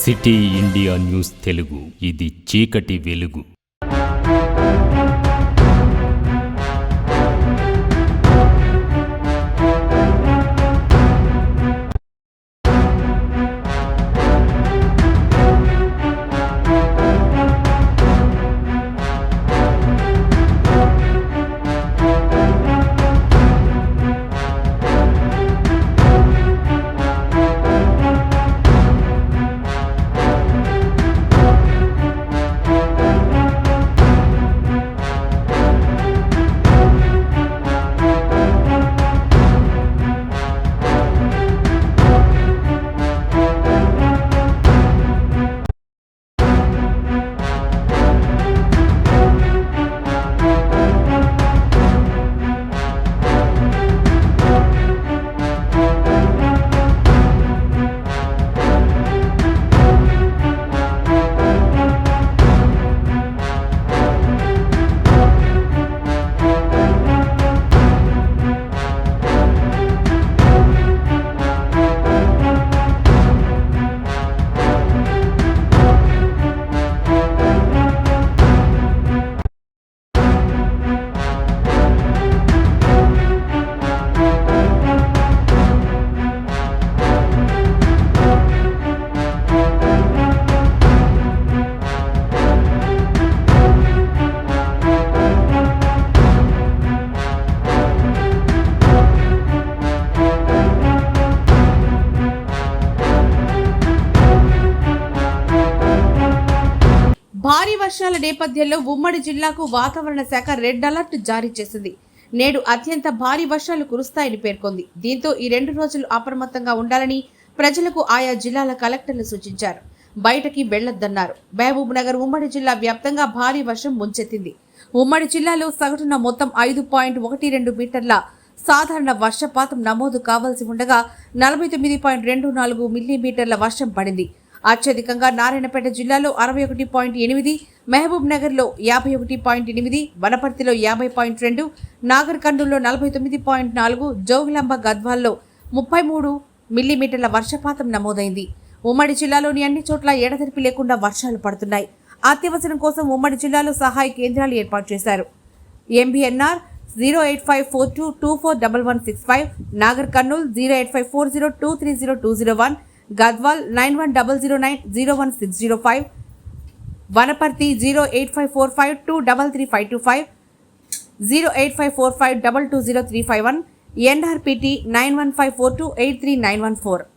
City India news Telugu, ఇది చీకటి వెలుగు. భారీ వర్షాల నేపథ్యంలో ఉమ్మడి జిల్లాకు వాతావరణ శాఖ రెడ్ అలర్ట్ జారీ చేసింది. నేడు అత్యంత భారీ వర్షాలు కురుస్తాయని పేర్కొంది. దీంతో ఈ 2 రోజులు అప్రమత్తంగా ఉండాలని ప్రజలకు ఆయా జిల్లాల కలెక్టర్లు సూచించారు. బయటకి వెళ్లొద్దన్నారు. మహబూబ్ నగర్ ఉమ్మడి జిల్లా వ్యాప్తంగా భారీ వర్షం ముంచెత్తింది. ఉమ్మడి జిల్లాలో సగటున మొత్తం 5.12 మీటర్ల సాధారణ వర్షపాతం నమోదు కావాల్సి ఉండగా 49.24 మిల్లీమీటర్ల వర్షం పడింది. అత్యధికంగా నారాయణపేట జిల్లాలో 61.8, మహబూబ్ నగర్లో 51.8, వనపర్తిలో 50.2, నాగర్ కర్నూల్లో 49.4, జోగులాంబ గద్వాల్లో 33 మిల్లీమీటర్ల వర్షపాతం నమోదైంది. ఉమ్మడి జిల్లాలోని అన్ని చోట్ల ఎడతెరిపి లేకుండా వర్షాలు పడుతున్నాయి. అత్యవసరం కోసం ఉమ్మడి జిల్లాలో సహాయ కేంద్రాలు ఏర్పాటు చేశారు. MBNR 08542241165, Nagar Kurnool 08540230201, Gadwal 9100901605, Wanaparthy 08545233525, 08545220351, NRPT 9154283914.